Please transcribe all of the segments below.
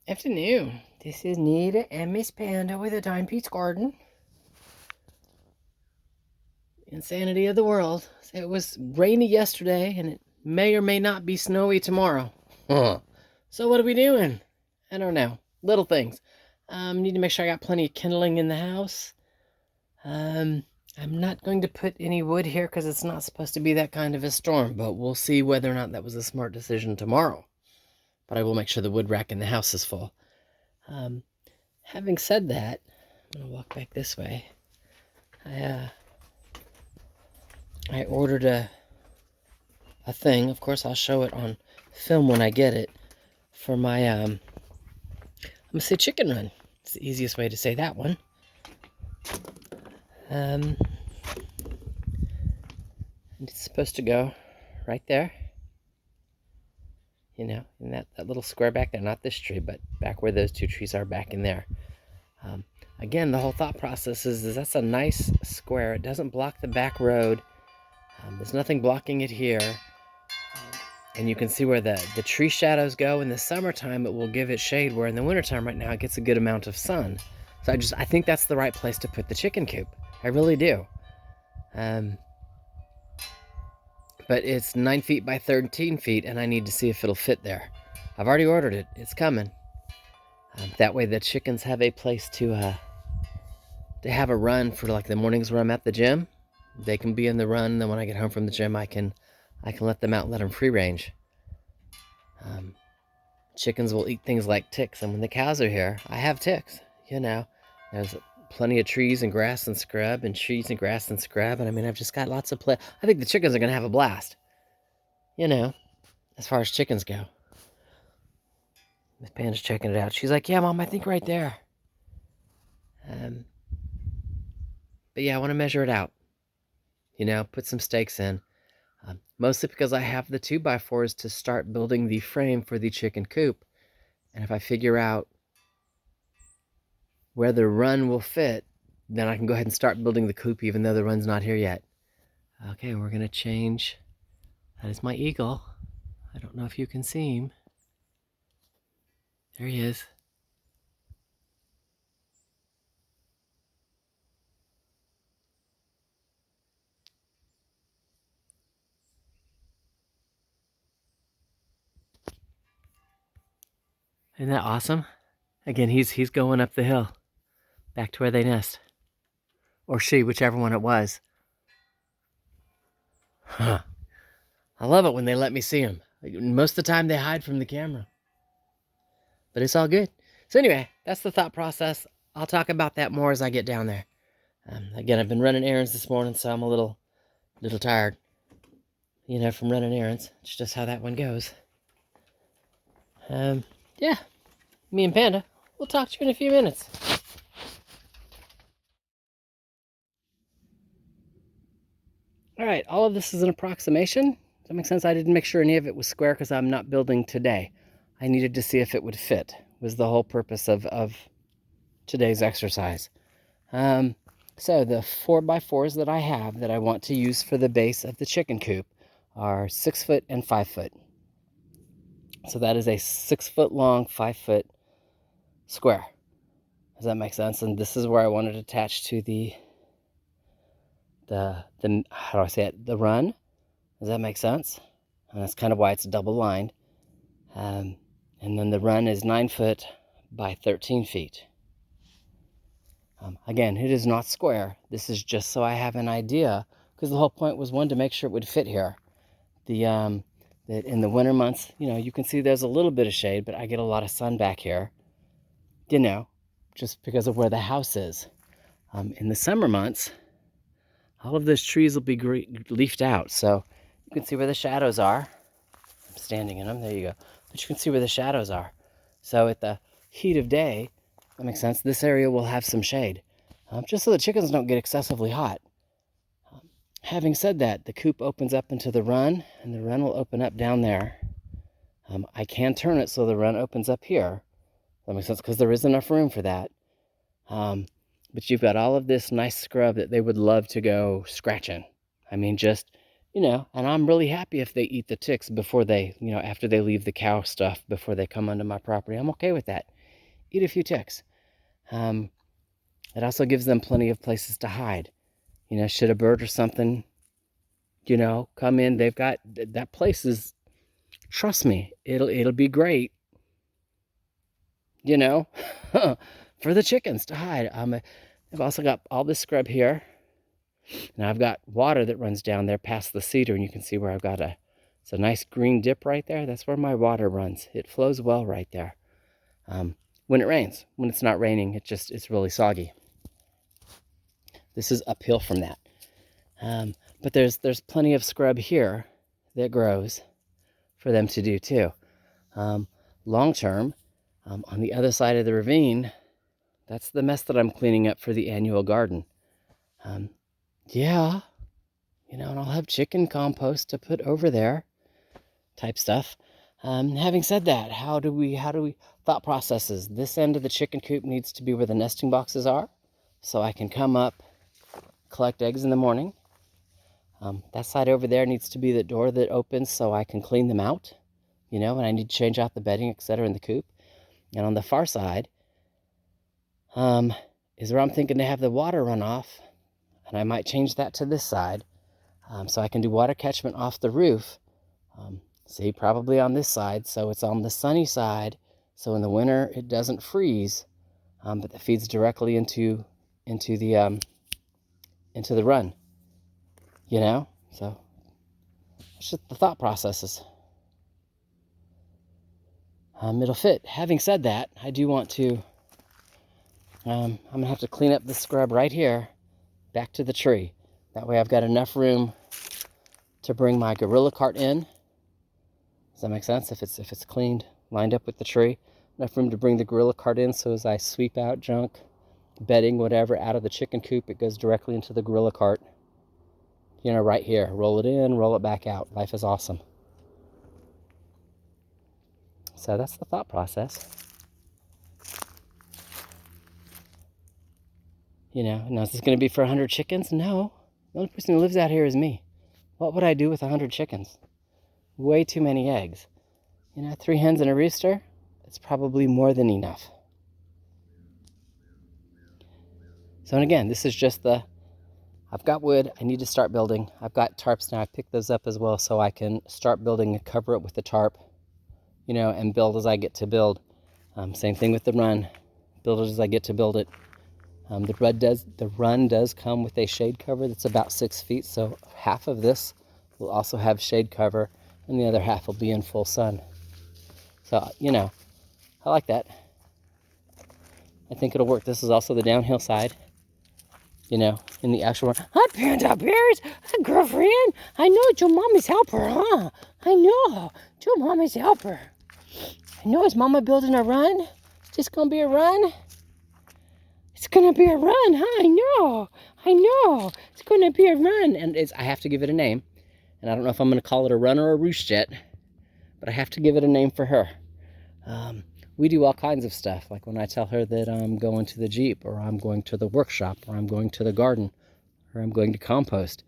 Afternoon. This is Nita and Miss Panda with a Dime Pete's Garden. Insanity of the world. It was rainy yesterday and it may or may not be snowy tomorrow. So what are we doing? I don't know. Little things. Need to make sure I got plenty of kindling in the house. I'm not going to put any wood here because it's not supposed to be that kind of a storm, but we'll see whether or not that was a smart decision tomorrow. But I will make sure the wood rack in the house is full. Having said that, I'm gonna walk back this way. I ordered a thing. Of course, I'll show it on film when I get it for my I'm gonna say chicken run. It's the easiest way to say that one. And it's supposed to go right there. You know, in that little square back there, not this tree, but back where those two trees are back in there. Again, the whole thought process is that's a nice square. It doesn't block the back road. There's nothing blocking it here. And you can see where the tree shadows go. In the summertime, it will give it shade, where in the wintertime right now, it gets a good amount of sun. So I think that's the right place to put the chicken coop. I really do. But it's 9 feet by 13 feet, and I need to see if it'll fit there. I've already ordered it. It's coming. That way the chickens have a place to have a run for like the mornings where I'm at the gym. They can be in the run, and then when I get home from the gym, I can let them out and let them free range. Chickens will eat things like ticks, and when the cows are here, I have ticks. You know, there's plenty of trees and grass and scrub, and trees and grass and scrub, and I mean, I've just got lots of play. I think the chickens are gonna have a blast. You know, as far as chickens go. Miss Panda's checking it out. She's like, "Yeah, Mom, I think right there." But yeah, I want to measure it out. You know, put some stakes in. Mostly because I have the 2x4s to start building the frame for the chicken coop. And if I figure out where the run will fit, then I can go ahead and start building the coop even though the run's not here yet. Okay, we're going to change. That is my eagle. I don't know if you can see him. There he is. Isn't that awesome? Again, he's going up the hill, back to where they nest. Or she, whichever one it was. Huh. I love it when they let me see them. Most of the time they hide from the camera. But it's all good. So anyway, that's the thought process. I'll talk about that more as I get down there. Again, I've been running errands this morning, so I'm a little tired. You know, from running errands. It's just how that one goes. Yeah. Me and Panda, we'll talk to you in a few minutes. All right, all of this is an approximation. Does that make sense? I didn't make sure any of it was square because I'm not building today. I needed to see if it would fit, was the whole purpose of today's exercise. So the 4x4s that I have that I want to use for the base of the chicken coop are 6 foot and 5 foot. So that is a 6 foot long, 5 foot square. Does that make sense? And this is where I want it attached to the how do I say it? The run. Does that make sense? And that's kind of why it's double lined. And then the run is 9 foot by 13 feet. Again, it is not square. This is just so I have an idea, because the whole point was, one, to make sure it would fit here. That in the winter months, you know, you can see there's a little bit of shade, but I get a lot of sun back here, you know, just because of where the house is. In the summer months, all of those trees will be leafed out, so you can see where the shadows are. I'm standing in them, there you go. But you can see where the shadows are. So at the heat of day, that makes sense, this area will have some shade, just so the chickens don't get excessively hot. Having said that, the coop opens up into the run, and the run will open up down there. I can turn it so the run opens up here. That makes sense, because there is enough room for that. But you've got all of this nice scrub that they would love to go scratching. I mean, just, you know, and I'm really happy if they eat the ticks before they, you know, after they leave the cow stuff, before they come onto my property. I'm okay with that. eat a few ticks. It also gives them plenty of places to hide. You know, should a bird or something, you know, come in, they've got, that place is, trust me, it'll be great, you know, for the chickens to hide. I've also got all this scrub here, and I've got water that runs down there past the cedar, and you can see where I've got it's a nice green dip right there. That's where my water runs. It flows well right there. When it rains, when it's not raining, it's really soggy. This is uphill from that. But there's plenty of scrub here that grows for them to do too. Long term, on the other side of the ravine, that's the mess that I'm cleaning up for the annual garden. Yeah, you know, and I'll have chicken compost to put over there, type stuff. Having said that, how do we thought processes? This end of the chicken coop needs to be where the nesting boxes are, so I can come up, collect eggs in the morning. That side over there needs to be the door that opens so I can clean them out, you know, and I need to change out the bedding, etc. in the coop. And on the far side, is where I'm thinking to have the water run off, and I might change that to this side, so I can do water catchment off the roof. See, probably on this side, so it's on the sunny side, so in the winter it doesn't freeze, but it feeds directly into the run, you know. So it's just the thought processes. It'll fit. Having said that, I do want to. I'm gonna have to clean up the scrub right here, back to the tree. That way, I've got enough room to bring my gorilla cart in. Does that make sense? If it's cleaned, lined up with the tree, enough room to bring the gorilla cart in. So as I sweep out junk, bedding, whatever, out of the chicken coop, it goes directly into the gorilla cart. You know, right here. Roll it in, roll it back out. Life is awesome. So that's the thought process. You know, now is this going to be for 100 chickens? No. The only person who lives out here is me. What would I do with 100 chickens? Way too many eggs. You know, 3 hens and a rooster, it's probably more than enough. So, and again, this is just I've got wood, I need to start building. I've got tarps now, I picked those up as well so I can start building and cover it with the tarp, you know, and build as I get to build. Same thing with the run, build it as I get to build it. The run does come with a shade cover that's about 6 feet, so half of this will also have shade cover, and the other half will be in full sun. So, you know, I like that. I think it'll work. This is also the downhill side, you know, in the actual run. Hi, Panda Bears! Hi, girlfriend! I know it's your mommy's helper, huh? I know. It's your mommy's helper. I know, is mama building a run? Is this gonna be a run? It's gonna be a run, huh? I know. It's gonna be a run. And I have to give it a name. And I don't know if I'm gonna call it a run or a roost yet, but I have to give it a name for her. We do all kinds of stuff, like when I tell her that I'm going to the Jeep, or I'm going to the workshop, or I'm going to the garden, or I'm going to compost.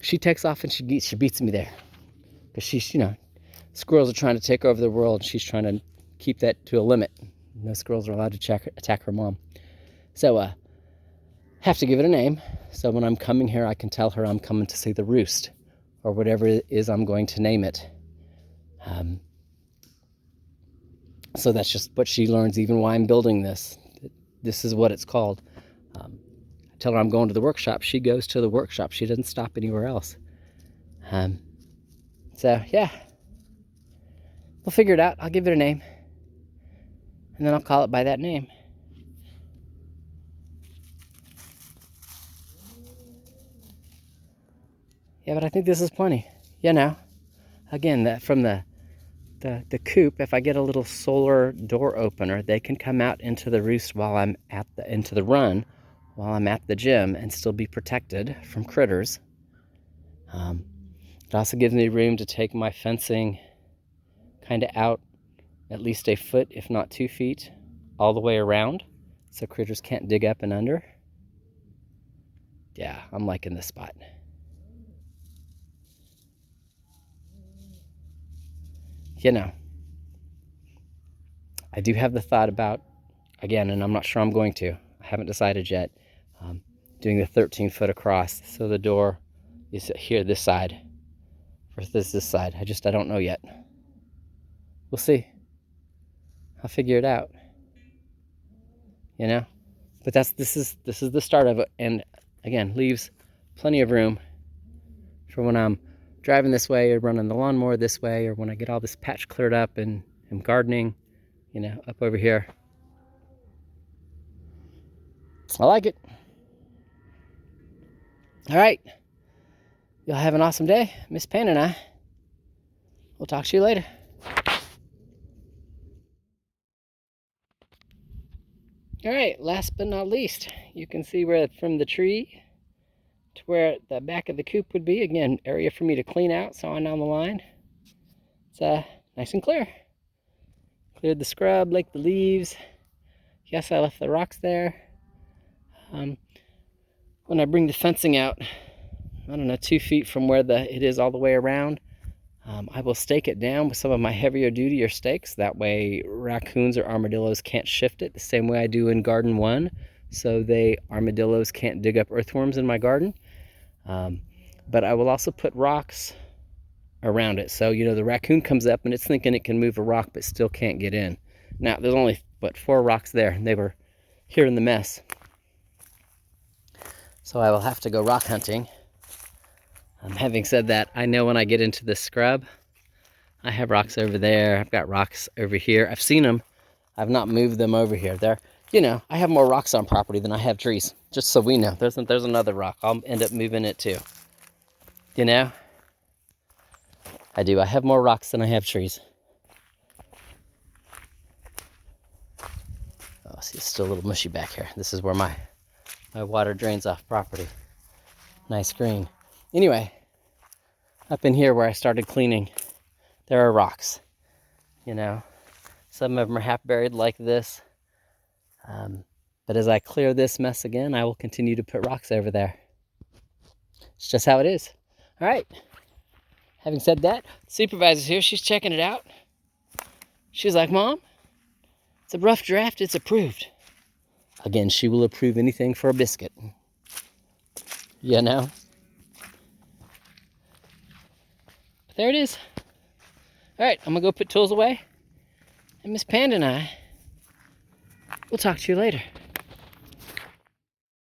She takes off and she beats me there. Because she's, you know, squirrels are trying to take over the world. She's trying to keep that to a limit. No squirrels are allowed to attack her mom. So, have to give it a name. So when I'm coming here, I can tell her I'm coming to see the roost, or whatever it is I'm going to name it. So that's just what she learns, even while I'm building this. This is what it's called. I tell her I'm going to the workshop. She goes to the workshop. She doesn't stop anywhere else. So, yeah. We'll figure it out. I'll give it a name. And then I'll call it by that name. Yeah, but I think this is plenty. You know, again, that from the coop, if I get a little solar door opener, they can come out into the roost while I'm into the run while I'm at the gym and still be protected from critters. It also gives me room to take my fencing kind of out at least a foot, if not 2 feet, all the way around, so critters can't dig up and under. Yeah, I'm liking this spot. You know, I do have the thought about, again, and I'm not sure I'm going to, I haven't decided yet, doing the 13-foot across. So the door is here, this side, versus this side. I don't know yet. We'll see. I'll figure it out. You know? But this is the start of it, and again, leaves plenty of room for when I'm driving this way or running the lawnmower this way, or when I get all this patch cleared up and I'm gardening, you know, up over here. I like it. All right. Y'all have an awesome day. Miss Pan and I. We'll talk to you later. All right, last but not least, you can see where from the tree to where the back of the coop would be. Again, area for me to clean out, so on down the line. It's nice and clear. Cleared the scrub, like the leaves. Yes, I left the rocks there. When I bring the fencing out, I don't know, 2 feet from where it is all the way around, I will stake it down with some of my heavier dutier stakes. That way raccoons or armadillos can't shift it the same way I do in garden 1. So armadillos can't dig up earthworms in my garden. But I will also put rocks around it. So, you know, the raccoon comes up and it's thinking it can move a rock but still can't get in. Now, there's only, 4 rocks there, and they were here in the mess. So I will have to go rock hunting. Having said that, I know when I get into this scrub, I have rocks over there. I've got rocks over here. I've seen them. I've not moved them over here. You know, I have more rocks on property than I have trees. Just so we know, there's another rock. I'll end up moving it too. You know, I do. I have more rocks than I have trees. Oh, see, it's still a little mushy back here. This is where my water drains off property. Nice green. Anyway, up in here where I started cleaning, there are rocks. You know, some of them are half buried like this. But as I clear this mess again, I will continue to put rocks over there. It's just how it is. All right. Having said that, supervisor's here. She's checking it out. She's like, Mom, it's a rough draft. It's approved. Again, she will approve anything for a biscuit. You know? But there it is. All right, I'm going to go put tools away. And Miss Panda and I, we'll talk to you later.